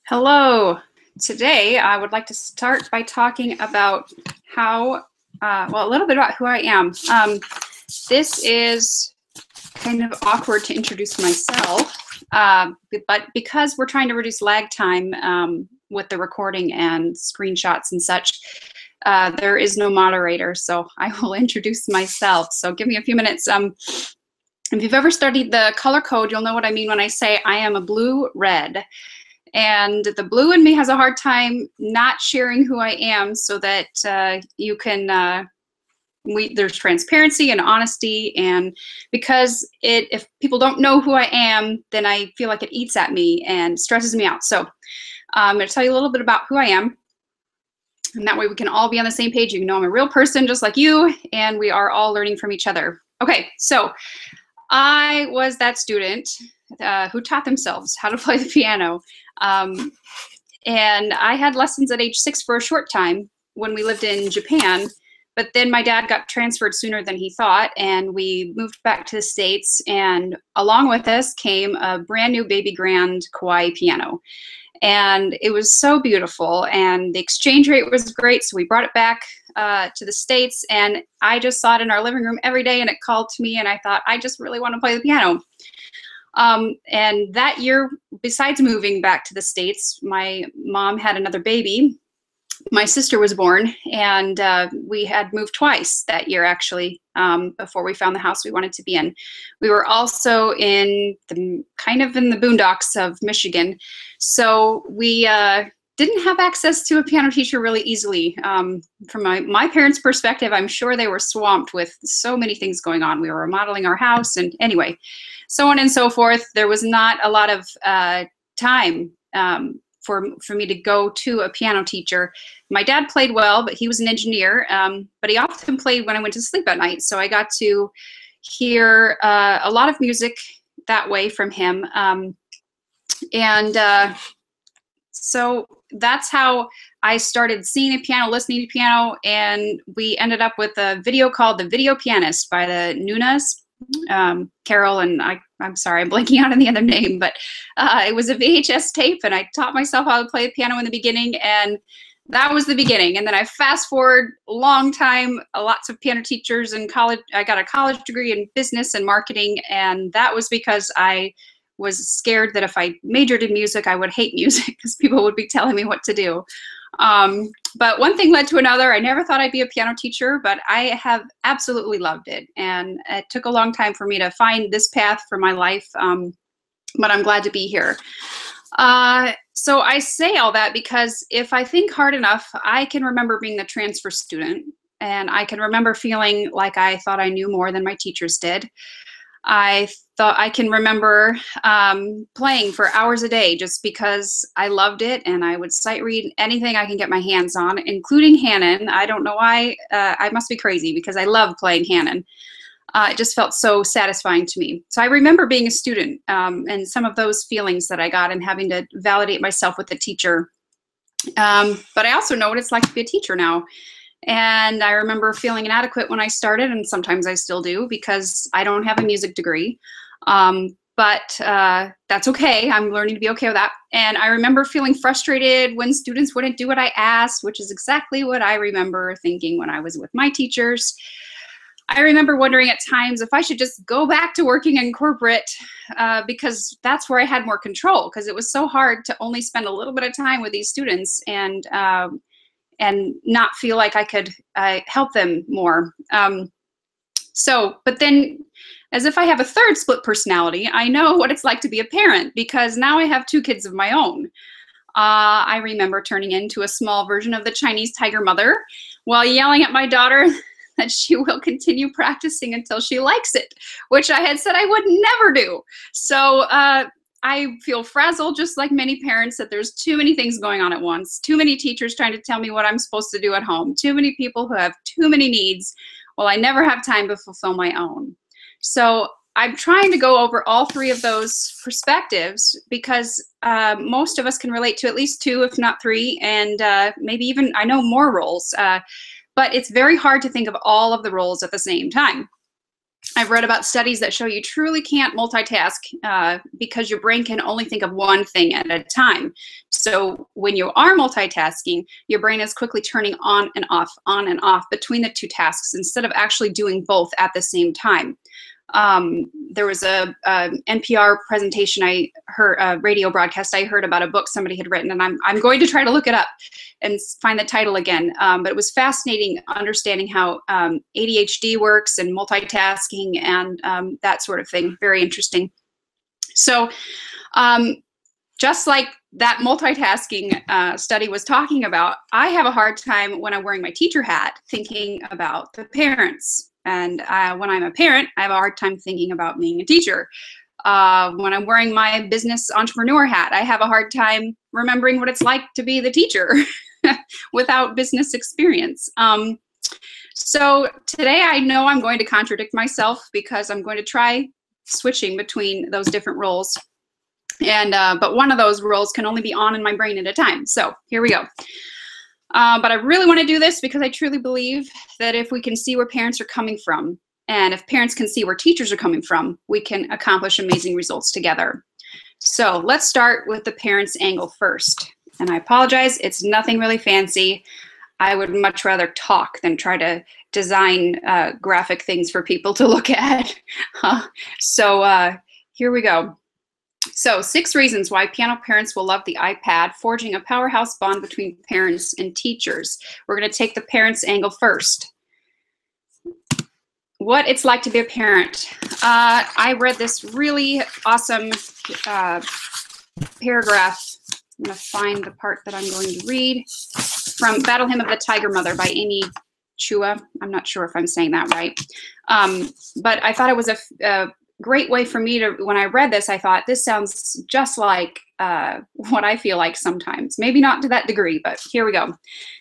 Hello. Today, I would like to start by talking about a little bit about who I am. This is kind of awkward to introduce myself, but because we're trying to reduce lag time with the recording and screenshots and such, there is no moderator, so I will introduce myself. So give me a few minutes. If you've ever studied the color code, you'll know what I mean when I say I am a blue-red. And the blue in me has a hard time not sharing who I am so that you can, there's transparency and honesty. And because if people don't know who I am, then I feel like it eats at me and stresses me out. So I'm going to tell you a little bit about who I am. And that way we can all be on the same page. You know I'm a real person just like you, and we are all learning from each other. Okay, so I was that student who taught themselves how to play the piano. And I had lessons at age 6 for a short time when we lived in Japan, but then my dad got transferred sooner than he thought, and we moved back to the States, and along with us came a brand new baby grand Kawaii piano. And it was so beautiful, and the exchange rate was great, so we brought it back to the States, and I just saw it in our living room every day, and it called to me, and I thought, I just really want to play the piano. And that year, besides moving back to the States, my mom had another baby. My sister was born, and we had moved twice that year, actually, before we found the house we wanted to be in. We were also in kind of in the boondocks of Michigan, so we didn't have access to a piano teacher really easily. From my parents' perspective, I'm sure they were swamped with so many things going on. We were remodeling our house, and anyway, so on and so forth. There was not a lot of time for me to go to a piano teacher. My dad played well, but he was an engineer, but he often played when I went to sleep at night, so I got to hear a lot of music that way from him. So that's how I started seeing the piano, listening to piano, and we ended up with a video called The Video Pianist by the Nunas. Carol and I'm sorry, I'm blanking out on the other name, but it was a VHS tape, and I taught myself how to play the piano in the beginning, and that was the beginning. And then I fast forward a long time, lots of piano teachers in college. I got a college degree in business and marketing, and that was because I was scared that if I majored in music, I would hate music because people would be telling me what to do. But one thing led to another. I never thought I'd be a piano teacher, but I have absolutely loved it. And it took a long time for me to find this path for my life, but I'm glad to be here. So I say all that because if I think hard enough, I can remember being the transfer student, and I can remember feeling like I thought I knew more than my teachers did. I can remember playing for hours a day just because I loved it, and I would sight read anything I can get my hands on, including Hanon. I don't know why. I must be crazy because I love playing Hanon. It just felt so satisfying to me. So I remember being a student and some of those feelings that I got and having to validate myself with the teacher. But I also know what it's like to be a teacher now. And I remember feeling inadequate when I started, and sometimes I still do because I don't have a music degree. But that's okay. I'm learning to be okay with that. And I remember feeling frustrated when students wouldn't do what I asked, which is exactly what I remember thinking when I was with my teachers. I remember wondering at times if I should just go back to working in corporate because that's where I had more control, because it was so hard to only spend a little bit of time with these students and not feel like I could help them more. But then, as if I have a third split personality, I know what it's like to be a parent, because now I have 2 kids of my own. I remember turning into a small version of the Chinese tiger mother while yelling at my daughter that she will continue practicing until she likes it, which I had said I would never do. So I feel frazzled, just like many parents, that there's too many things going on at once, too many teachers trying to tell me what I'm supposed to do at home, too many people who have too many needs, while I never have time to fulfill my own. So I'm trying to go over all 3 of those perspectives because most of us can relate to at least 2, if not 3, and maybe even, I know, more roles. But it's very hard to think of all of the roles at the same time. I've read about studies that show you truly can't multitask because your brain can only think of one thing at a time. So when you are multitasking, your brain is quickly turning on and off between the two tasks instead of actually doing both at the same time. There was a NPR presentation I heard, a radio broadcast I heard about a book somebody had written, and I'm going to try to look it up and find the title again. But it was fascinating understanding how ADHD works and multitasking and that sort of thing. Very interesting. So just like that multitasking study was talking about, I have a hard time when I'm wearing my teacher hat thinking about the parents. And when I'm a parent, I have a hard time thinking about being a teacher. When I'm wearing my business entrepreneur hat, I have a hard time remembering what it's like to be the teacher without business experience. So today I know I'm going to contradict myself because I'm going to try switching between those different roles. And but one of those roles can only be on in my brain at a time. So here we go. But I really want to do this because I truly believe that if we can see where parents are coming from, and if parents can see where teachers are coming from, we can accomplish amazing results together. So let's start with the parents' angle first. And I apologize, it's nothing really fancy. I would much rather talk than try to design graphic things for people to look at. So here we go. So 6 reasons why piano parents will love the iPad, forging a powerhouse bond between parents and teachers. We're going to take the parents' angle first. What it's like to be a parent. I read this really awesome paragraph. I'm going to find the part that I'm going to read from Battle Hymn of the Tiger Mother by Amy Chua. I'm not sure if I'm saying that right. But I thought it was a great way for me to, when I read this, I thought this sounds just like what I feel like sometimes. Maybe not to that degree, but here we go.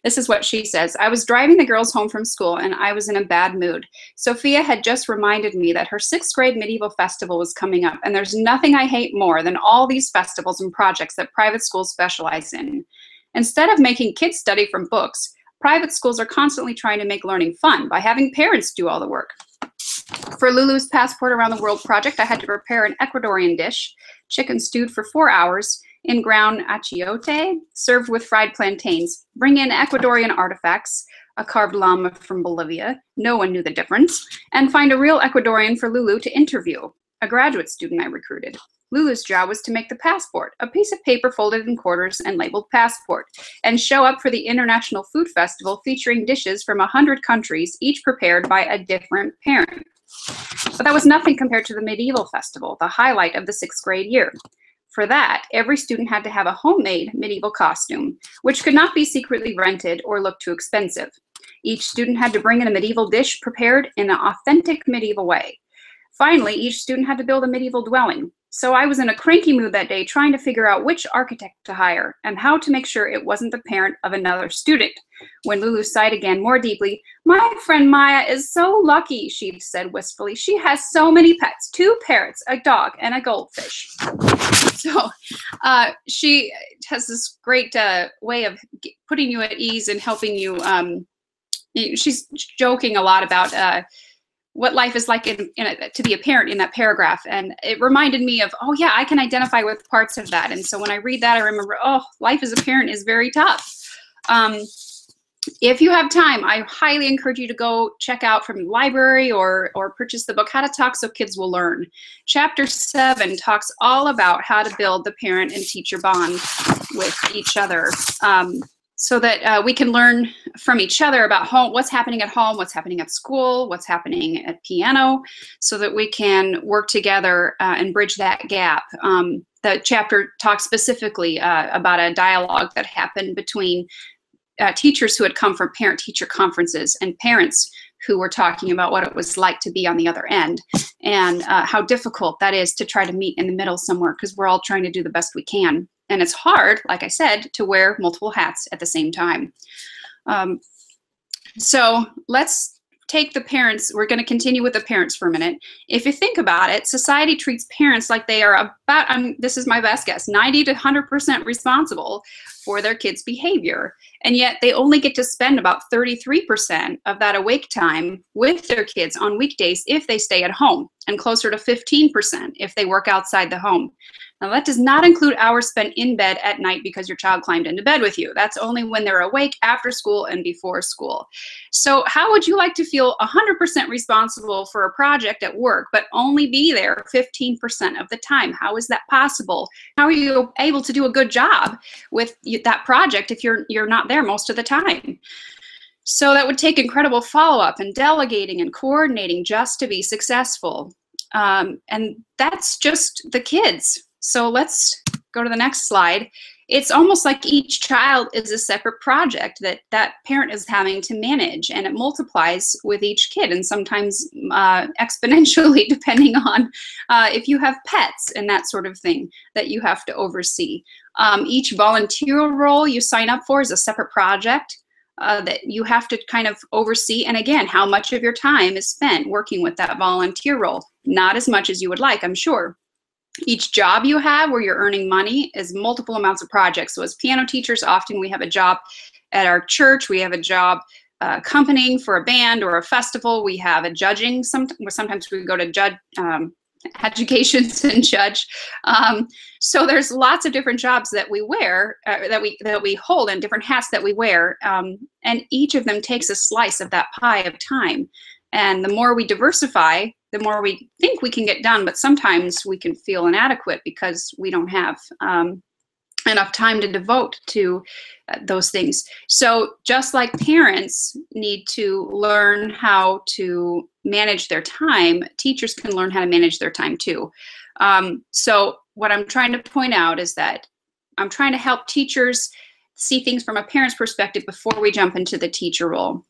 This is what she says. I was driving the girls home from school and I was in a bad mood. Sophia had just reminded me that her 6th grade medieval festival was coming up, and there's nothing I hate more than all these festivals and projects that private schools specialize in. Instead of making kids study from books, private schools are constantly trying to make learning fun by having parents do all the work. For Lulu's Passport Around the World project, I had to prepare an Ecuadorian dish, chicken stewed for 4 hours in ground achiote, served with fried plantains. Bring in Ecuadorian artifacts, a carved llama from Bolivia, no one knew the difference, and find a real Ecuadorian for Lulu to interview, a graduate student I recruited. Lulu's job was to make the passport, a piece of paper folded in quarters and labeled passport, and show up for the International Food Festival featuring dishes from 100 countries, each prepared by a different parent. But that was nothing compared to the medieval festival, the highlight of the 6th grade year. For that, every student had to have a homemade medieval costume, which could not be secretly rented or look too expensive. Each student had to bring in a medieval dish prepared in an authentic medieval way. Finally, each student had to build a medieval dwelling. So I was in a cranky mood that day trying to figure out which architect to hire and how to make sure it wasn't the parent of another student. When Lulu sighed again more deeply, "My friend Maya is so lucky," she said wistfully. "She has so many pets, 2 parrots, a dog, and a goldfish." So she has this great way of putting you at ease and helping you. She's joking a lot about what life is like to be a parent in that paragraph. And it reminded me of, oh yeah, I can identify with parts of that. And so when I read that, I remember, oh, life as a parent is very tough. If you have time, I highly encourage you to go check out from the library or purchase the book, How to Talk So Kids Will Learn. Chapter 7 talks all about how to build the parent and teacher bond with each other. So that we can learn from each other about what's happening at home, what's happening at school, what's happening at piano, so that we can work together and bridge that gap. The chapter talks specifically about a dialogue that happened between teachers who had come from parent-teacher conferences and parents who were talking about what it was like to be on the other end, and how difficult that is to try to meet in the middle somewhere, because we're all trying to do the best we can. And it's hard, like I said, to wear multiple hats at the same time. So let's take the parents, we're going to continue with the parents for a minute. If you think about it, society treats parents like they are about, this is my best guess, 90 to 100% responsible for their kids' behavior. And yet they only get to spend about 33% of that awake time with their kids on weekdays if they stay at home, and closer to 15% if they work outside the home. Now, that does not include hours spent in bed at night because your child climbed into bed with you. That's only when they're awake, after school, and before school. So how would you like to feel 100% responsible for a project at work, but only be there 15% of the time? How is that possible? How are you able to do a good job with that project if you're not there most of the time? So that would take incredible follow-up and delegating and coordinating just to be successful. And that's just the kids. So let's go to the next slide. It's almost like each child is a separate project that parent is having to manage, and it multiplies with each kid, and sometimes exponentially, depending on if you have pets and that sort of thing that you have to oversee. Each volunteer role you sign up for is a separate project that you have to kind of oversee. And again, how much of your time is spent working with that volunteer role? Not as much as you would like, I'm sure. Each job you have where you're earning money is multiple amounts of projects. So as piano teachers, often we have a job at our church, we have a job accompanying for a band or a festival, we have a judging, sometimes we go to judge educations and judge. So there's lots of different jobs that we wear, that we hold, and different hats that we wear, and each of them takes a slice of that pie of time. And the more we diversify, the more we think we can get done, but sometimes we can feel inadequate because we don't have enough time to devote to those things. So just like parents need to learn how to manage their time, teachers can learn how to manage their time too. So what I'm trying to point out is that I'm trying to help teachers see things from a parent's perspective before we jump into the teacher role.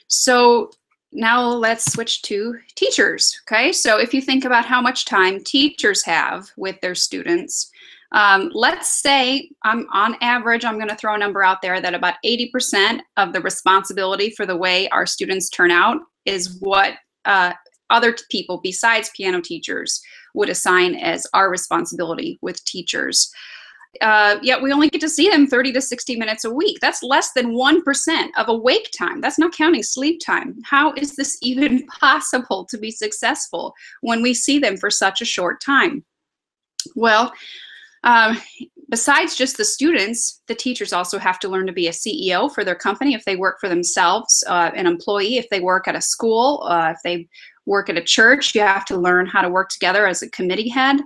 So now let's switch to teachers, okay? So if you think about how much time teachers have with their students, let's say on average, I'm gonna throw a number out there that about 80% of the responsibility for the way our students turn out is what other people besides piano teachers would assign as our responsibility with teachers. Yet we only get to see them 30 to 60 minutes a week. That's less than 1% of awake time. That's not counting sleep time. How is this even possible to be successful when we see them for such a short time? Well, besides just the students, the teachers also have to learn to be a CEO for their company if they work for themselves, an employee if they work at a school, if they work at a church. You have to learn how to work together as a committee head.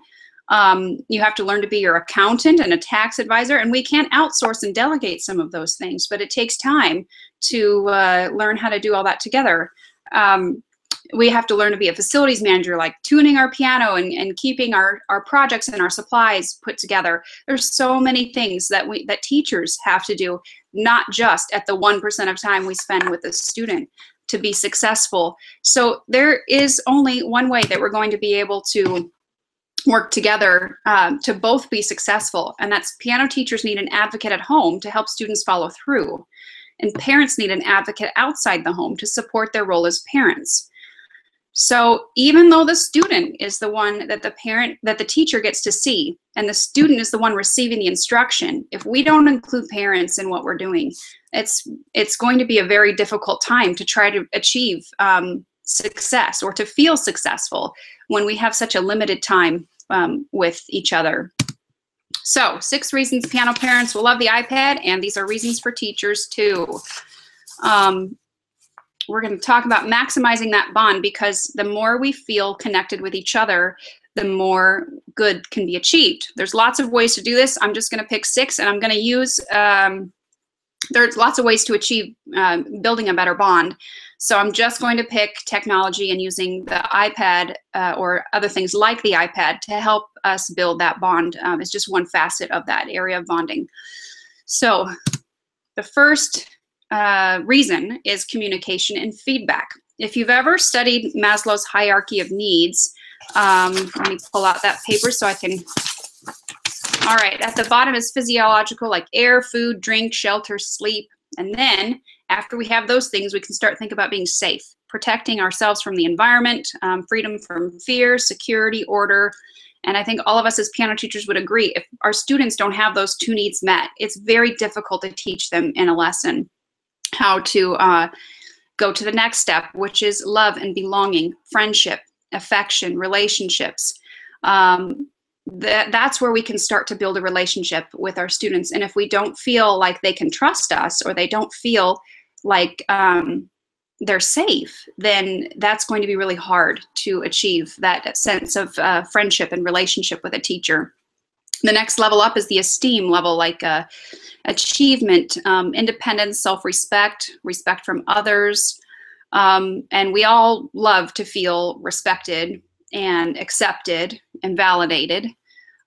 You have to learn to be your accountant and a tax advisor, and we can't outsource and delegate some of those things, but it takes time to learn how to do all that together. We have to learn to be a facilities manager, like tuning our piano and keeping our projects and our supplies put together. There's so many things that teachers have to do, not just at the 1% of time we spend with a student to be successful. So there is only one way that we're going to be able to work together to both be successful, and that's piano teachers need an advocate at home to help students follow through, and parents need an advocate outside the home to support their role as parents. So even though the student is the one that the teacher gets to see, and the student is the one receiving the instruction, if we don't include parents in what we're doing, it's going to be a very difficult time to try to achieve success or to feel successful when we have such a limited time with each other. So 6 reasons piano parents will love the iPad, and these are reasons for teachers too. We're going to talk about maximizing that bond, because the more we feel connected with each other, the more good can be achieved. There's lots of ways to do this. I'm just going to pick 6, and I'm going to use, there's lots of ways to achieve building a better bond. So I'm just going to pick technology and using the iPad or other things like the iPad to help us build that bond. It's just one facet of that area of bonding. So the first reason is communication and feedback. If you've ever studied Maslow's hierarchy of needs, let me pull out that paper so I can. All right, at the bottom is physiological, like air, food, drink, shelter, sleep. And then After we have those things, we can start thinking about being safe, protecting ourselves from the environment, freedom from fear, security, order. And I think all of us as piano teachers would agree, if our students don't have those two needs met, it's very difficult to teach them in a lesson how to go to the next step, which is love and belonging, friendship, affection, relationships. That's where we can start to build a relationship with our students. And if we don't feel like they can trust us, or they don't feel like they're safe, then that's going to be really hard to achieve that sense of friendship and relationship with a teacher. The next level up is the esteem level, like achievement, independence, self-respect, respect from others. And we all love to feel respected and accepted and validated.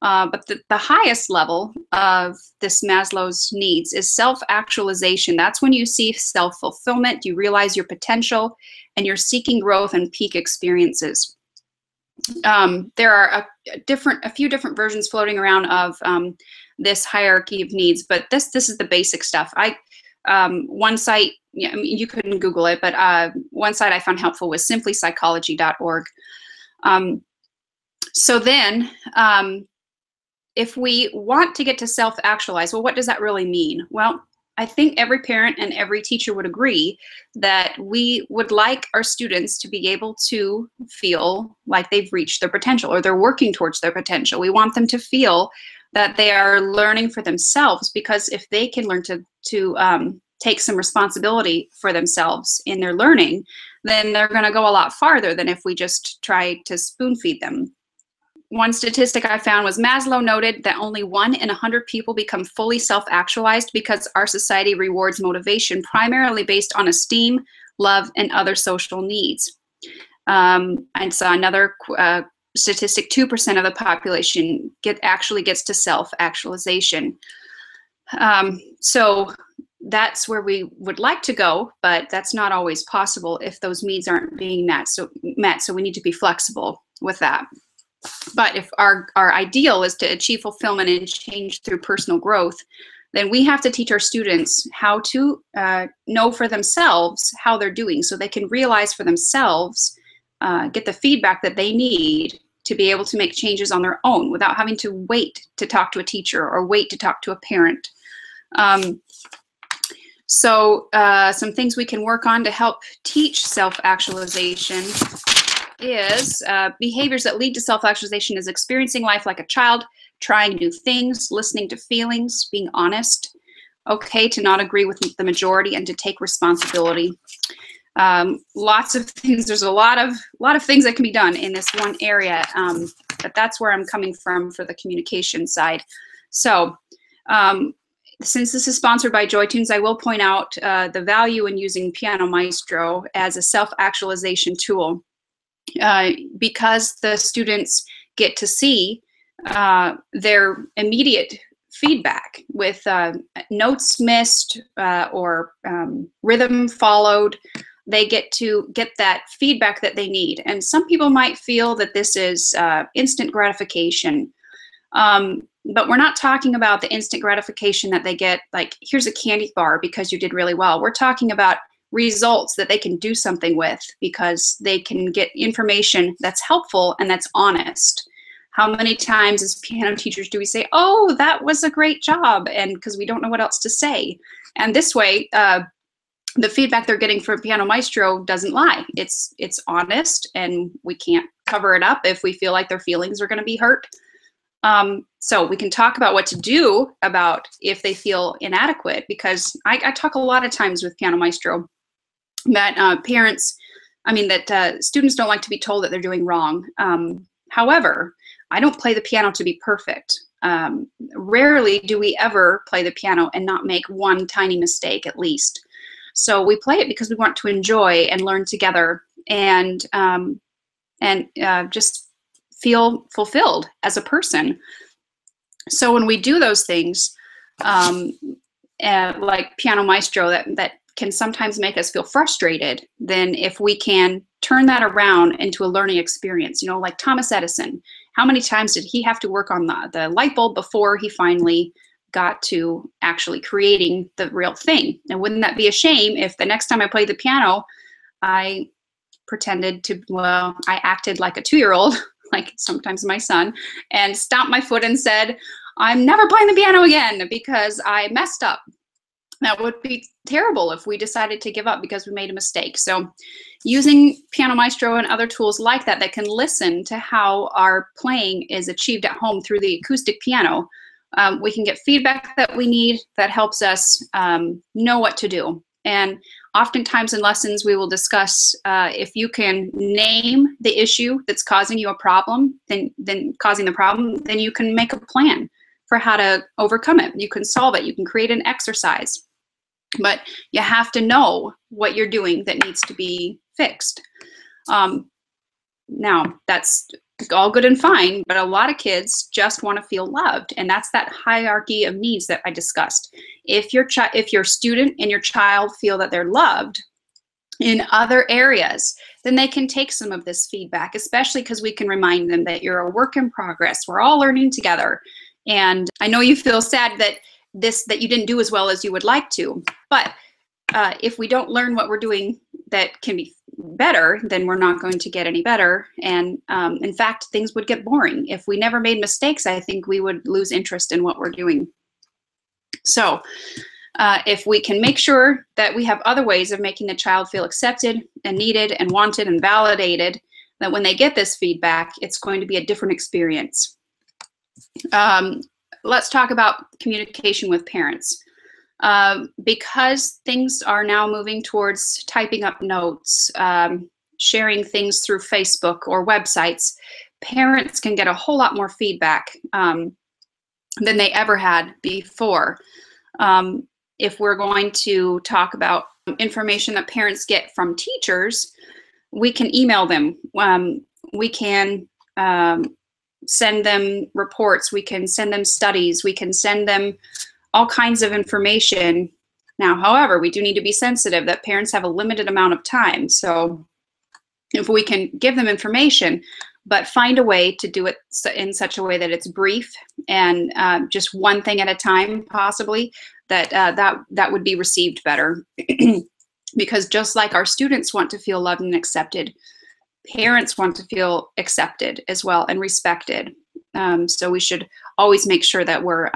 But the highest level of this Maslow's needs is self-actualization. That's when you see self-fulfillment, you realize your potential, and you're seeking growth and peak experiences. There are a few different versions floating around of this hierarchy of needs, but this is the basic stuff. One site, I mean, you couldn't Google it, but one site I found helpful was simplypsychology.org. So then, if we want to get to self-actualize, well, what does that really mean? Well, I think every parent and every teacher would agree that we would like our students to be able to feel like they've reached their potential, or they're working towards their potential. We want them to feel that they are learning for themselves, because if they can learn to take some responsibility for themselves in their learning, then they're going to go a lot farther than if we just try to spoon feed them. One statistic I found was Maslow noted that only 1 in 100 people become fully self-actualized because our society rewards motivation primarily based on esteem, love, and other social needs. And so another statistic, 2% of the population actually gets to self-actualization. So that's where we would like to go, but that's not always possible if those needs aren't being met. So we need to be flexible with that. But if our ideal is to achieve fulfillment and change through personal growth, then we have to teach our students how to know for themselves how they're doing, so they can realize for themselves, get the feedback that they need to be able to make changes on their own without having to wait to talk to a teacher or wait to talk to a parent. So some things we can work on to help teach self-actualization is behaviors that lead to self-actualization is experiencing life like a child, trying new things, listening to feelings, being honest, okay to not agree with the majority, and to take responsibility. Lots of things. There's a lot of things that can be done in this one area, but that's where I'm coming from for the communication side. So since this is sponsored by JoyTunes, I will point out the value in using Piano Maestro as a self-actualization tool. Because the students get to see their immediate feedback with notes missed or rhythm followed. They get to get that feedback that they need. And some people might feel that this is instant gratification. But we're not talking about the instant gratification that they get, like, here's a candy bar because you did really well. We're talking about results that they can do something with because they can get information that's helpful and that's honest. How many times as piano teachers do we say, oh, that was a great job, and because we don't know what else to say. And this way, the feedback they're getting from Piano Maestro doesn't lie. It's honest, and we can't cover it up if we feel like their feelings are going to be hurt. So we can talk about what to do about if they feel inadequate, because I talk a lot of times with Piano Maestro that students don't like to be told that they're doing wrong. However, I don't play the piano to be perfect. Rarely do we ever play the piano and not make one tiny mistake at least. So we play it because we want to enjoy and learn together, and just feel fulfilled as a person. So when we do those things, like Piano Maestro, that can sometimes make us feel frustrated, then if we can turn that around into a learning experience, like Thomas Edison, how many times did he have to work on the light bulb before he finally got to actually creating the real thing. And wouldn't that be a shame if the next time I played the piano, I pretended to, well, I acted like a 2-year-old, like sometimes my son, and stomped my foot and said, I'm never playing the piano again because I messed up. That would be terrible if we decided to give up because we made a mistake. So using Piano Maestro and other tools like that that can listen to how our playing is achieved at home through the acoustic piano, we can get feedback that we need that helps us know what to do. And oftentimes in lessons, we will discuss if you can name the issue that's causing you a problem, then you can make a plan for how to overcome it. You can solve it. You can create an exercise. But you have to know what you're doing that needs to be fixed. Now, that's all good and fine, but a lot of kids just want to feel loved, and that's that hierarchy of needs that I discussed. If your student and your child feel that they're loved in other areas, then they can take some of this feedback, especially because we can remind them that you're a work in progress. We're all learning together. And I know you feel sad that you didn't do as well as you would like to, but if we don't learn what we're doing that can be better, then we're not going to get any better. And in fact, things would get boring. If we never made mistakes, I think we would lose interest in what we're doing. So if we can make sure that we have other ways of making the child feel accepted and needed and wanted and validated, that when they get this feedback, it's going to be a different experience. Let's talk about communication with parents. Because things are now moving towards typing up notes, sharing things through Facebook or websites, parents can get a whole lot more feedback than they ever had before. If we're going to talk about information that parents get from teachers, we can email them. We can send them reports. We can send them studies. We can send them all kinds of information. Now, however, we do need to be sensitive that parents have a limited amount of time. So if we can give them information, but find a way to do it in such a way that it's brief and just one thing at a time, possibly, that would be received better. Because just like our students want to feel loved and accepted, parents want to feel accepted as well and respected. So we should always make sure that we're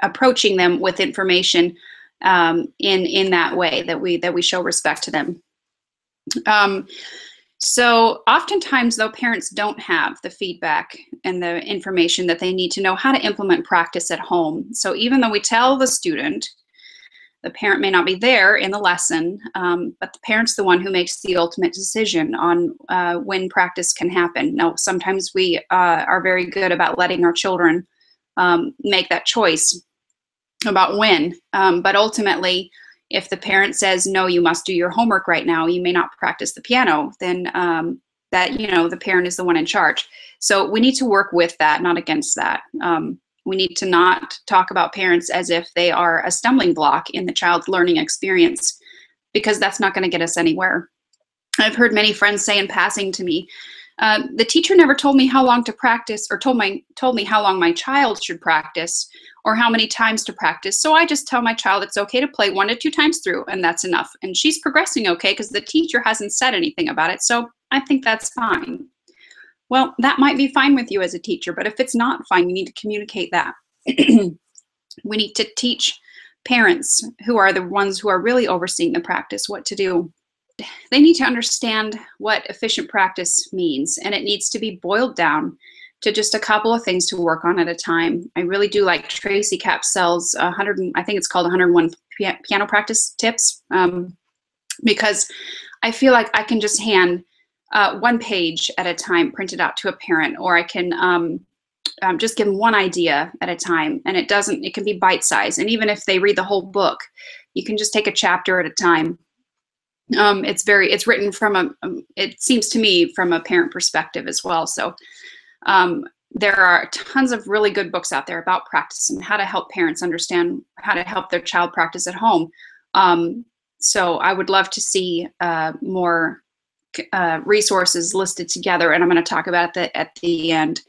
approaching them with information in that way, that we show respect to them. So oftentimes, though, parents don't have the feedback and the information that they need to know how to implement practice at home. So even though we tell the student, the parent may not be there in the lesson, but the parent's the one who makes the ultimate decision on when practice can happen. Now, sometimes we are very good about letting our children make that choice about when, but ultimately, if the parent says, no, you must do your homework right now, you may not practice the piano, then the parent is the one in charge. So we need to work with that, not against that. We need to not talk about parents as if they are a stumbling block in the child's learning experience, because that's not going to get us anywhere. I've heard many friends say in passing to me, the teacher never told me how long to practice, or told me how long my child should practice, or how many times to practice. So I just tell my child it's okay to play 1 to 2 times through, and that's enough. And she's progressing okay because the teacher hasn't said anything about it. So I think that's fine. Well, that might be fine with you as a teacher, but if it's not fine, you need to communicate that. We need to teach parents, who are the ones who are really overseeing the practice, what to do. They need to understand what efficient practice means, and it needs to be boiled down to just a couple of things to work on at a time. I really do like Tracy Capsel's I think it's called 101 piano practice tips, because I feel like I can just hand 1 page at a time printed out to a parent, or I can just give them 1 idea at a time, and it can be bite-sized. And even if they read the whole book, you can just take a chapter at a time. It's written from it seems to me, from a parent perspective as well. So there are tons of really good books out there about practice and how to help parents understand how to help their child practice at home. So I would love to see more resources listed together, and I'm going to talk about that at the end.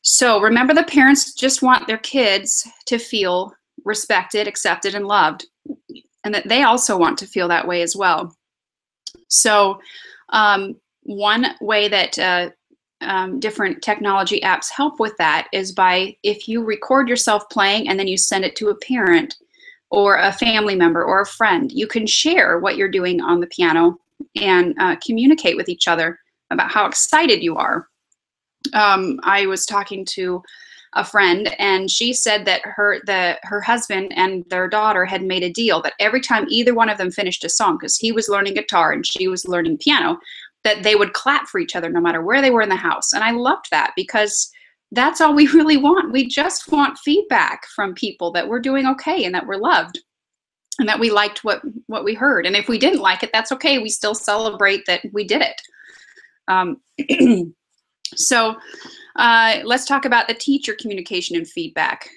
So remember, the parents just want their kids to feel respected, accepted, and loved, and that they also want to feel that way as well. So one way that different technology apps help with that is by, if you record yourself playing and then you send it to a parent or a family member or a friend, you can share what you're doing on the piano and communicate with each other about how excited you are. I was talking to a friend, and she said that her husband and their daughter had made a deal that every time either one of them finished a song, because he was learning guitar and she was learning piano, that they would clap for each other no matter where they were in the house. And I loved that, because that's all we really want. We just want feedback from people that we're doing okay and that we're loved and that we liked what we heard. And if we didn't like it, that's okay. We still celebrate that we did it. So let's talk about the teacher communication and feedback.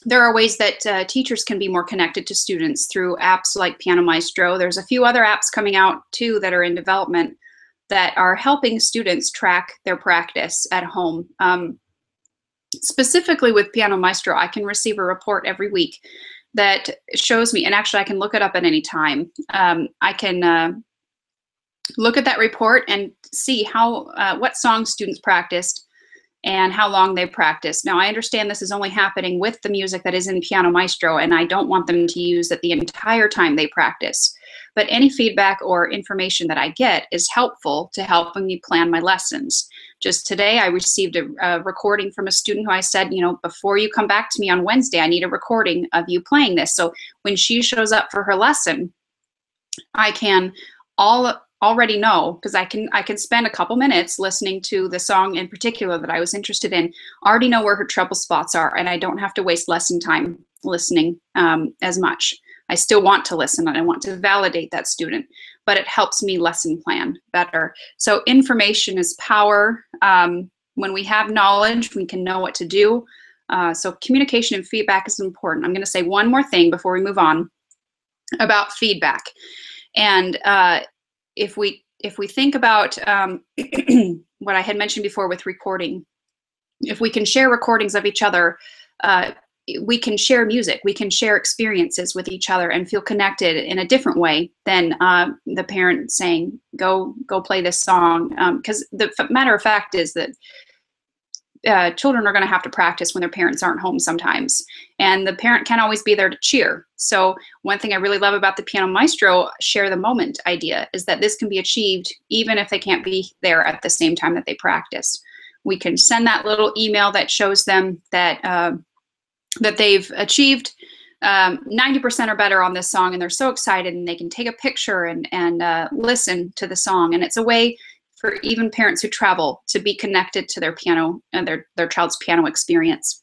There are ways that teachers can be more connected to students through apps like Piano Maestro. There's a few other apps coming out too that are in development that are helping students track their practice at home. Specifically with Piano Maestro, I can receive a report every week that shows me, and actually I can look it up at any time. I can look at that report and see how what songs students practiced and how long they practiced. Now, I understand this is only happening with the music that is in Piano Maestro, and I don't want them to use it the entire time they practice. But any feedback or information that I get is helpful to helping me plan my lessons. Just today, I received a recording from a student who I said, you know, before you come back to me on Wednesday, I need a recording of you playing this. So when she shows up for her lesson, I can already know, because I can spend a couple minutes listening to the song in particular that I was interested in, already know where her trouble spots are, and I don't have to waste lesson time listening as much. I still want to listen and I want to validate that student, but it helps me lesson plan better. So information is power. When we have knowledge, we can know what to do. So communication and feedback is important. I'm going to say one more thing before we move on about feedback. And if we think about what I had mentioned before with recording, if we can share recordings of each other, we can share music, we can share experiences with each other and feel connected in a different way than the parent saying, go play this song. Because the matter of fact is that children are going to have to practice when their parents aren't home sometimes, and the parent can't always be there to cheer. So one thing I really love about the Piano Maestro share the moment idea is that this can be achieved even if they can't be there at the same time that they practice. We can send that little email that shows them that that they've achieved 90% or better on this song, and they're so excited, and they can take a picture and listen to the song. And it's a way for even parents who travel to be connected to their piano and their child's piano experience.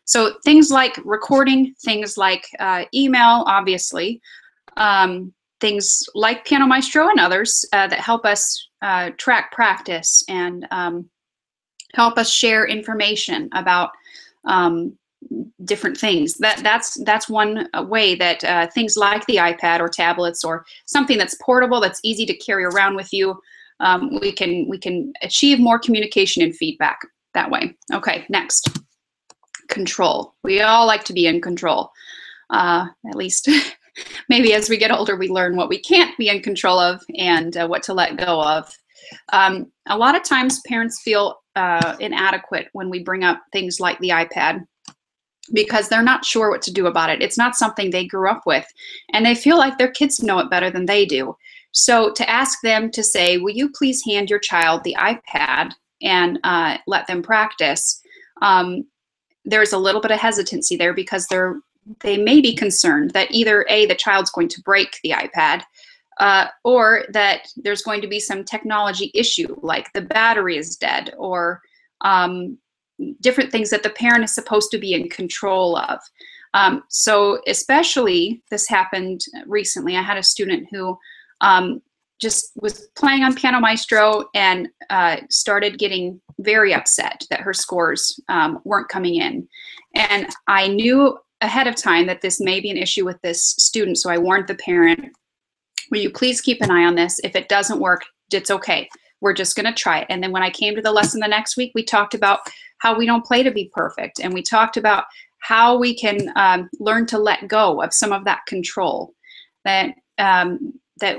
So things like recording, things like email, obviously, things like Piano Maestro and others that help us track practice and help us share information about different things. That's one way that things like the iPad or tablets or something that's portable, that's easy to carry around with you, we can achieve more communication and feedback that way. Okay, next, control. We all like to be in control. At least maybe as we get older, we learn what we can't be in control of and what to let go of. A lot of times parents feel inadequate when we bring up things like the iPad, because they're not sure what to do about it. It's not something they grew up with, and they feel like their kids know it better than they do. So to ask them to say, will you please hand your child the iPad and let them practice, there's a little bit of hesitancy there, because they may be concerned that either A, the child's going to break the iPad, or that there's going to be some technology issue, like the battery is dead, or different things that the parent is supposed to be in control of. So especially, this happened recently. I had a student who just was playing on Piano Maestro and started getting very upset that her scores weren't coming in. And I knew ahead of time that this may be an issue with this student, so I warned the parent, will you please keep an eye on this? If it doesn't work, it's okay. We're just going to try it. And then when I came to the lesson the next week, we talked about how we don't play to be perfect. And we talked about how we can learn to let go of some of that control, that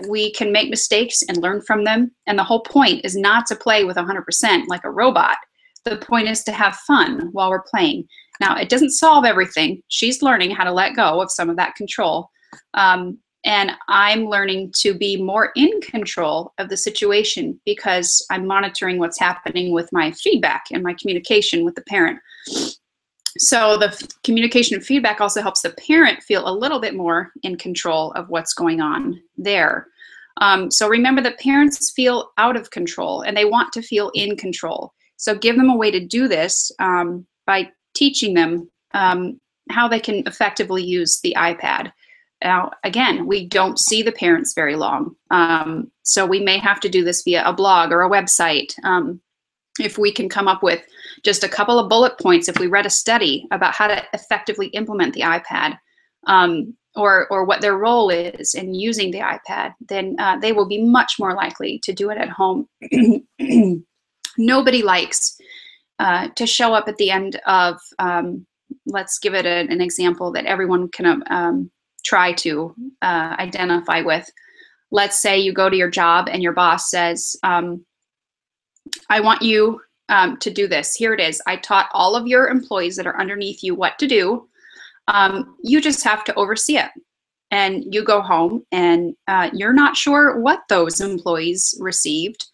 we can make mistakes and learn from them. And the whole point is not to play with 100% like a robot. The point is to have fun while we're playing. Now, it doesn't solve everything. She's learning how to let go of some of that control. And I'm learning to be more in control of the situation because I'm monitoring what's happening with my feedback and my communication with the parent. So the communication and feedback also helps the parent feel a little bit more in control of what's going on there. So remember that parents feel out of control and they want to feel in control. So give them a way to do this by teaching them how they can effectively use the iPad. Now, again, we don't see the parents very long. So we may have to do this via a blog or a website. If we can come up with just a couple of bullet points, if we read a study about how to effectively implement the iPad, or what their role is in using the iPad, then they will be much more likely to do it at home. Nobody likes to show up at the end of, let's give it an example that everyone can try to identify with. Let's say you go to your job and your boss says, I want you to do this. Here it is. I taught all of your employees that are underneath you what to do. You just have to oversee it. And you go home and you're not sure what those employees received,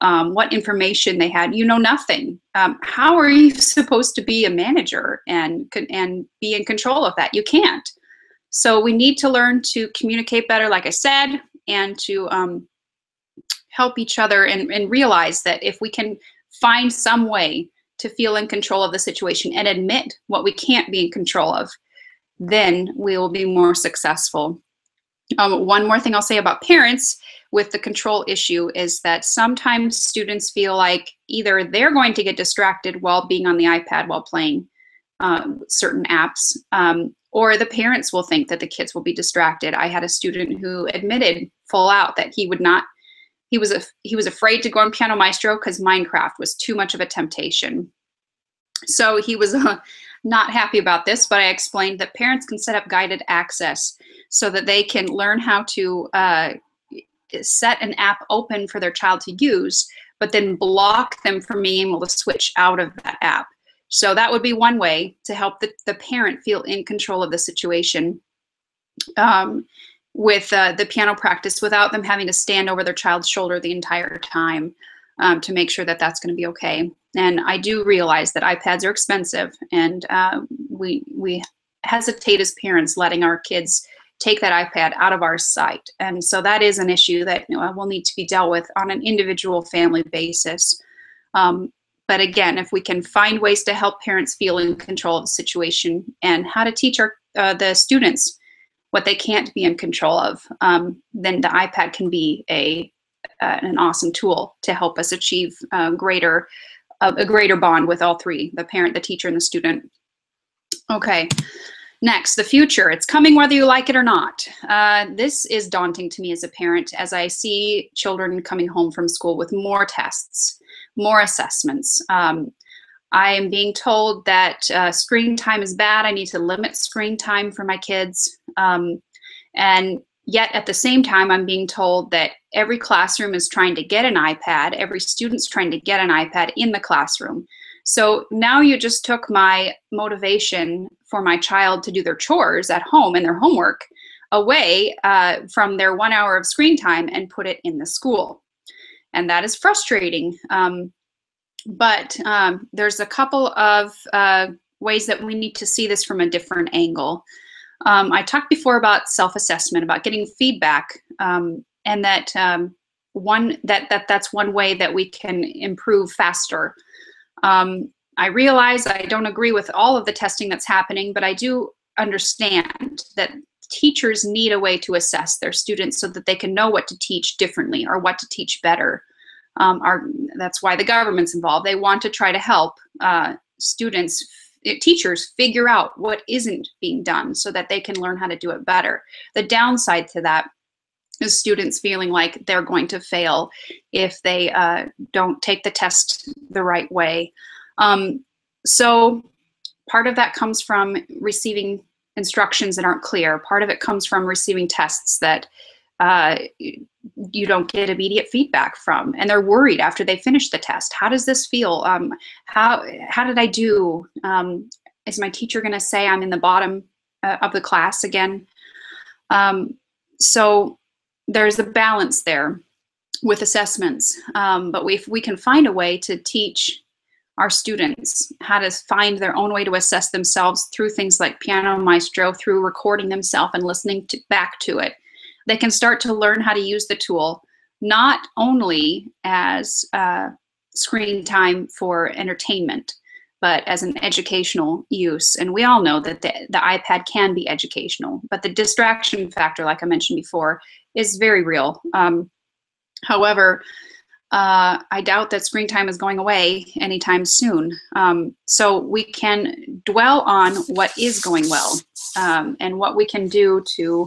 what information they had. You know nothing. How are you supposed to be a manager and be in control of that? You can't. So we need to learn to communicate better, like I said, and to help each other and realize that if we can find some way to feel in control of the situation and admit what we can't be in control of, then we will be more successful. One more thing I'll say about parents with the control issue is that sometimes students feel like either they're going to get distracted while being on the iPad while playing certain apps, or the parents will think that the kids will be distracted. I had a student who admitted full out that he would not, he was afraid to go on Piano Maestro because Minecraft was too much of a temptation. So he was not happy about this, but I explained that parents can set up guided access so that they can learn how to set an app open for their child to use, but then block them from being able to switch out of that app. So that would be one way to help the parent feel in control of the situation with the piano practice without them having to stand over their child's shoulder the entire time to make sure that that's going to be okay. And I do realize that iPads are expensive, and we hesitate as parents letting our kids take that iPad out of our sight. And so that is an issue that will need to be dealt with on an individual family basis. But again, if we can find ways to help parents feel in control of the situation and how to teach the students what they can't be in control of, then the iPad can be an awesome tool to help us achieve a greater bond with all three, the parent, the teacher, and the student. Okay, next, the future. It's coming whether you like it or not. This is daunting to me as a parent as I see children coming home from school with more tests, more assessments. I am being told that screen time is bad. I need to limit screen time for my kids. And yet at the same time, I'm being told that every classroom is trying to get an iPad. Every student's trying to get an iPad in the classroom. So now you just took my motivation for my child to do their chores at home and their homework away from their 1 hour of screen time and put it in the school. And that is frustrating. But there's a couple of ways that we need to see this from a different angle. I talked before about self-assessment, about getting feedback, and that that's one way that we can improve faster. I realize I don't agree with all of the testing that's happening, but I do understand that teachers need a way to assess their students so that they can know what to teach differently or what to teach better. That's why the government's involved. They want to try to help teachers figure out what isn't being done so that they can learn how to do it better. The downside to that is students feeling like they're going to fail if they don't take the test the right way. So part of that comes from receiving instructions that aren't clear. Part of it comes from receiving tests that you don't get immediate feedback from, and they're worried after they finish the test. How does this feel? How did I do? Is my teacher going to say I'm in the bottom of the class again? So there's a balance there with assessments, but if we can find a way to teach our students how to find their own way to assess themselves through things like Piano Maestro, through recording themselves and listening back to it, they can start to learn how to use the tool, not only as screen time for entertainment, but as an educational use. And we all know that the iPad can be educational, but the distraction factor, like I mentioned before, is very real. However, I doubt that screen time is going away anytime soon. So we can dwell on what is going well, and what we can do to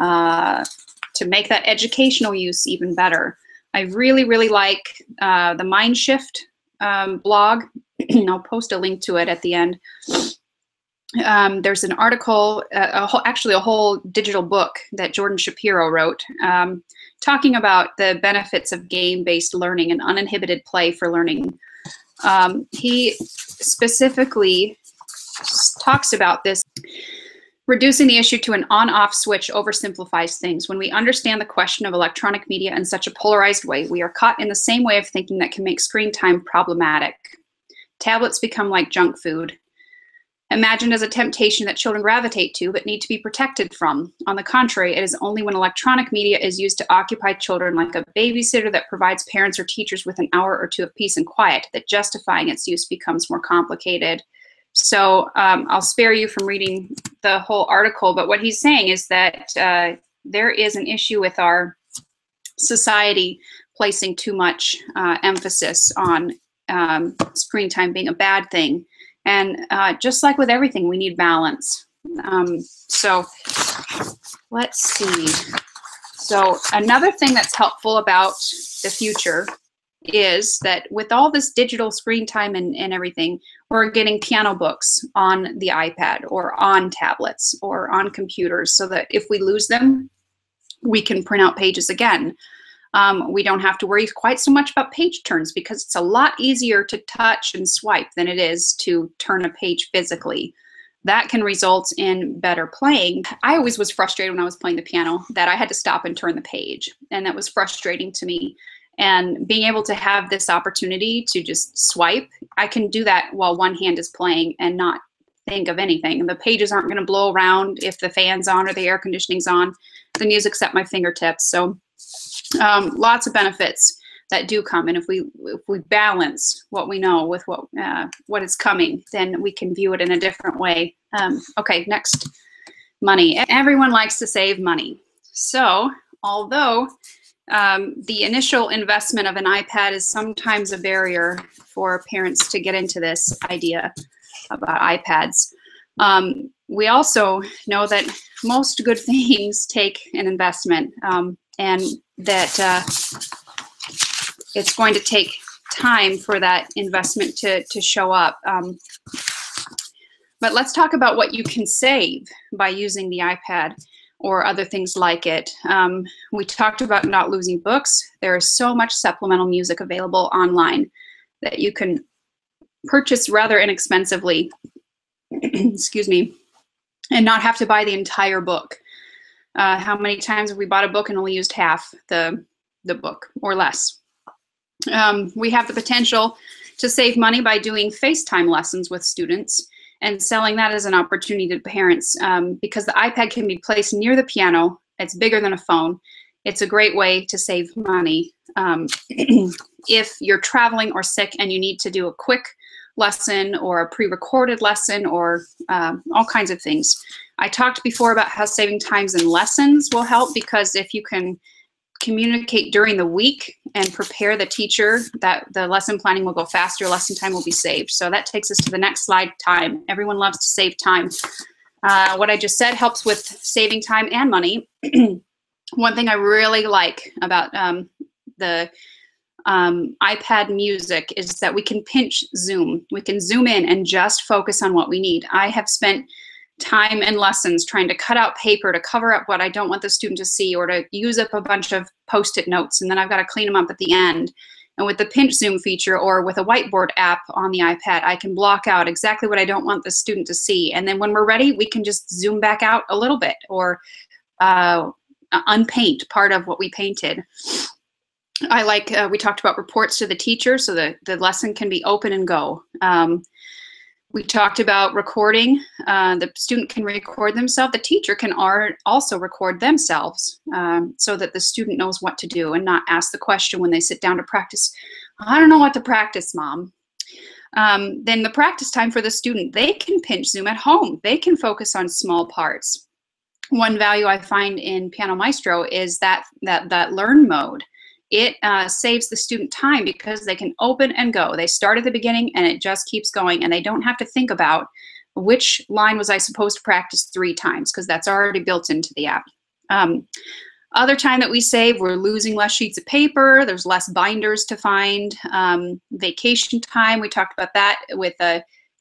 make that educational use even better. I really, really like the Mindshift blog. I'll post a link to it at the end. There's an article, actually a whole digital book that Jordan Shapiro wrote, talking about the benefits of game-based learning and uninhibited play for learning. He specifically talks about this. Reducing the issue to an on-off switch oversimplifies things. When we understand the question of electronic media in such a polarized way, we are caught in the same way of thinking that can make screen time problematic. Tablets become like junk food, imagined as a temptation that children gravitate to but need to be protected from. On the contrary, it is only when electronic media is used to occupy children like a babysitter that provides parents or teachers with an hour or two of peace and quiet that justifying its use becomes more complicated. So I'll spare you from reading the whole article, but what he's saying is that there is an issue with our society placing too much emphasis on screen time being a bad thing. And just like with everything, we need balance. So let's see. So another thing that's helpful about the future is that with all this digital screen time and everything, we're getting piano books on the iPad or on tablets or on computers, so that if we lose them, we can print out pages again. We don't have to worry quite so much about page turns, because it's a lot easier to touch and swipe than it is to turn a page physically. That can result in better playing. I always was frustrated when I was playing the piano that I had to stop and turn the page, and that was frustrating to me. And being able to have this opportunity to just swipe, I can do that while one hand is playing and not think of anything. And the pages aren't going to blow around if the fan's on or the air conditioning's on. The music's at my fingertips. So lots of benefits that do come. And if we balance what we know with what is coming, then we can view it in a different way. Okay, next, money. Everyone likes to save money. So although the initial investment of an iPad is sometimes a barrier for parents to get into this idea about iPads, we also know that most good things take an investment, and that it's going to take time for that investment to show up. But let's talk about what you can save by using the iPad or other things like it. We talked about not losing books. There is so much supplemental music available online that you can purchase rather inexpensively, excuse me, and not have to buy the entire book. How many times have we bought a book and only used half the book or less? We have the potential to save money by doing FaceTime lessons with students and selling that as an opportunity to parents, because the iPad can be placed near the piano. It's bigger than a phone. It's a great way to save money. If you're traveling or sick and you need to do a quick lesson or a pre-recorded lesson or all kinds of things. I talked before about how saving times in lessons will help, because if you can communicate during the week and prepare the teacher, that the lesson planning will go faster, lesson time will be saved. So that takes us to the next slide, time. Everyone loves to save time. What I just said helps with saving time and money. One thing I really like about the iPad music is that we can pinch zoom. We can zoom in and just focus on what we need. I have spent time in lessons trying to cut out paper to cover up what I don't want the student to see, or to use up a bunch of Post-it notes, and then I've got to clean them up at the end. And with the pinch zoom feature, or with a whiteboard app on the iPad, I can block out exactly what I don't want the student to see. And then when we're ready, we can just zoom back out a little bit, or unpaint part of what we painted. I like, we talked about reports to the teacher, so the lesson can be open and go. We talked about recording. The student can record themselves. The teacher can also record themselves, so that the student knows what to do and not ask the question when they sit down to practice. I don't know what to practice, Mom. Then the practice time for the student, they can pinch zoom at home. They can focus on small parts. One value I find in Piano Maestro is that learn mode. It saves the student time because they can open and go. They start at the beginning and it just keeps going, and they don't have to think about which line was I supposed to practice 3 times, because that's already built into the app. Other time that we save, we're losing less sheets of paper. There's less binders to find. Vacation time, we talked about that with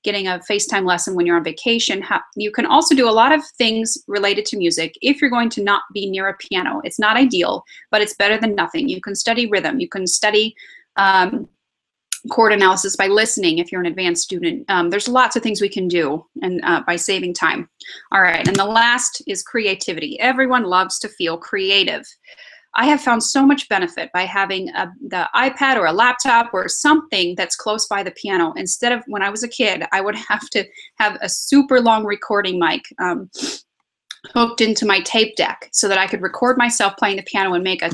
getting a FaceTime lesson when you're on vacation. You can also do a lot of things related to music if you're going to not be near a piano. It's not ideal, but it's better than nothing. You can study rhythm. You can study chord analysis by listening if you're an advanced student. There's lots of things we can do, and by saving time. All right, and the last is creativity. Everyone loves to feel creative. I have found so much benefit by having the iPad or a laptop or something that's close by the piano. Instead of, when I was a kid, I would have to have a super long recording mic hooked into my tape deck so that I could record myself playing the piano and make a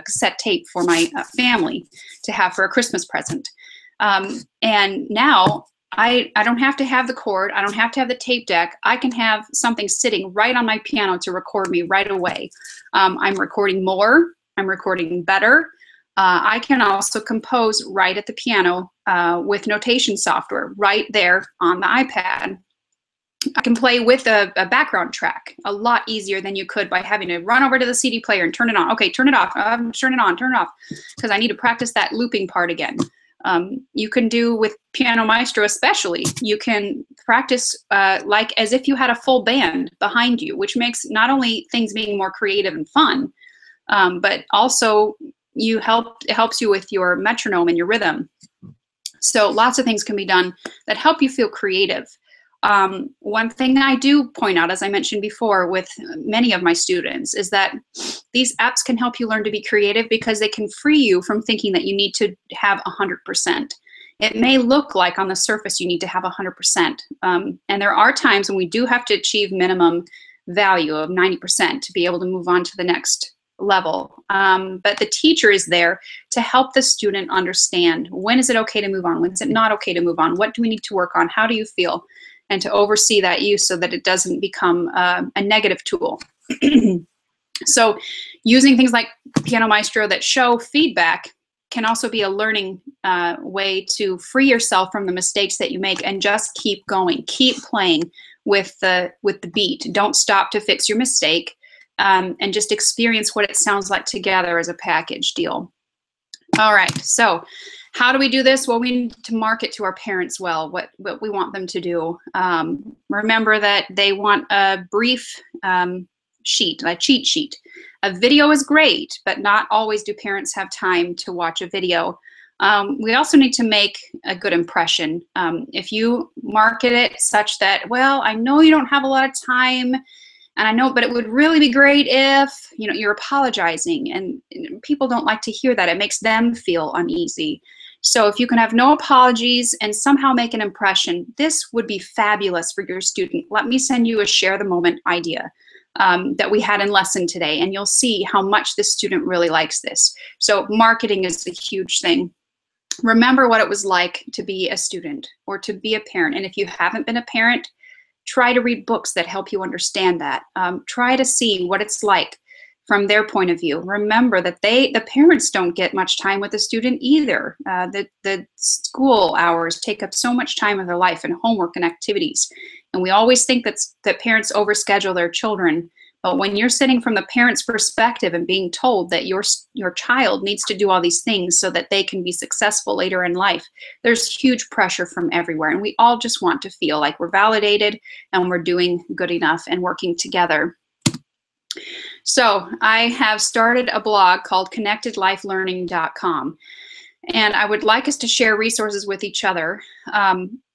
cassette tape for my family to have for a Christmas present. And now I don't have to have the cord. I don't have to have the tape deck. I can have something sitting right on my piano to record me right away. I'm recording more. I'm recording better. I can also compose right at the piano with notation software right there on the iPad. I can play with a background track a lot easier than you could by having to run over to the CD player and turn it on. Okay, turn it off. Turn it on, turn it off, because I need to practice that looping part again. You can do with Piano Maestro especially, you can practice like as if you had a full band behind you, which makes not only things being more creative and fun, but also it helps you with your metronome and your rhythm. So lots of things can be done that help you feel creative. One thing I do point out, as I mentioned before with many of my students, is that these apps can help you learn to be creative because they can free you from thinking that you need to have 100%. It may look like on the surface you need to have 100%. And there are times when we do have to achieve minimum value of 90% to be able to move on to the next level. But the teacher is there to help the student understand, when is it okay to move on? When is it not okay to move on? What do we need to work on? How do you feel? And to oversee that use so that it doesn't become a negative tool. So using things like Piano Maestro that show feedback can also be a learning way to free yourself from the mistakes that you make and just keep going. Keep playing with the beat. Don't stop to fix your mistake, and just experience what it sounds like together as a package deal. All right, so how do we do this? Well, we need to market to our parents well what we want them to do. Remember that they want a brief sheet, a cheat sheet. A video is great, but not always do parents have time to watch a video. We also need to make a good impression. If you market it such that, well, I know you don't have a lot of time, and I know, but it would really be great if, you know, you're apologizing, and people don't like to hear that. It makes them feel uneasy. So if you can have no apologies and somehow make an impression, this would be fabulous for your student. Let me send you a share the moment idea that we had in lesson today, and you'll see how much the student really likes this. So marketing is a huge thing. Remember what it was like to be a student or to be a parent. And if you haven't been a parent, try to read books that help you understand that. Try to see what it's like from their point of view. Remember that the parents don't get much time with the student either. The school hours take up so much time of their life, and homework and activities. And we always think that parents overschedule their children, But when you're sitting from the parent's perspective and being told that your child needs to do all these things so that they can be successful later in life, there's huge pressure from everywhere. And we all just want to feel like we're validated and we're doing good enough and working together. So I have started a blog called connectedlifelearning.com, and I would like us to share resources with each other.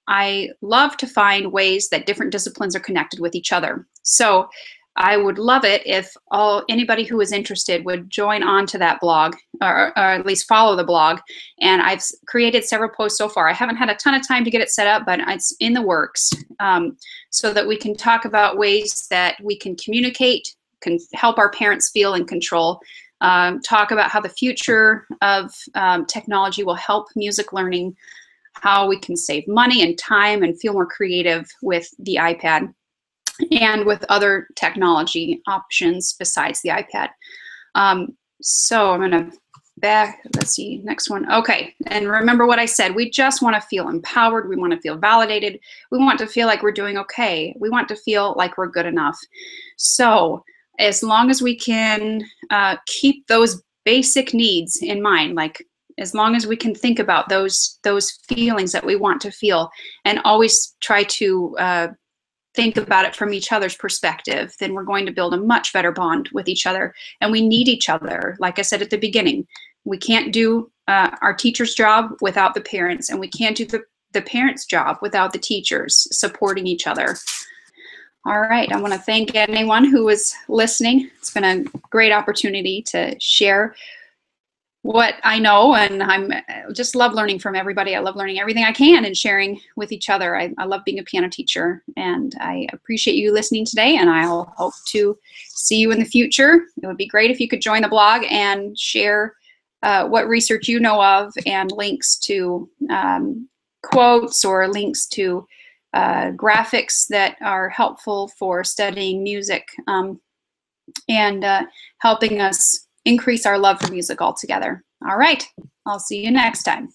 I love to find ways that different disciplines are connected with each other. So I would love it if anybody who is interested would join on to that blog, or at least follow the blog. And I've created several posts so far. I haven't had a ton of time to get it set up, but it's in the works, so that we can talk about ways that we can communicate, can help our parents feel in control, talk about how the future of technology will help music learning, how we can save money and time and feel more creative with the iPad and with other technology options besides the iPad. So I'm gonna let's see, next one. Okay, and remember what I said, we just wanna feel empowered, we wanna feel validated, we want to feel like we're doing okay, we want to feel like we're good enough. So as long as we can keep those basic needs in mind, like as long as we can think about those feelings that we want to feel and always try to think about it from each other's perspective, then we're going to build a much better bond with each other. And we need each other. Like I said at the beginning, we can't do our teacher's job without the parents, and we can't do the parents' job without the teachers supporting each other. All right, I want to thank anyone who was listening. It's been a great opportunity to share what I know, and just love learning from everybody. I love learning everything I can and sharing with each other. I love being a piano teacher, and I appreciate you listening today, and I'll hope to see you in the future. It would be great if you could join the blog and share what research you know of and links to quotes or links to graphics that are helpful for studying music and helping us increase our love for music altogether. All right, I'll see you next time.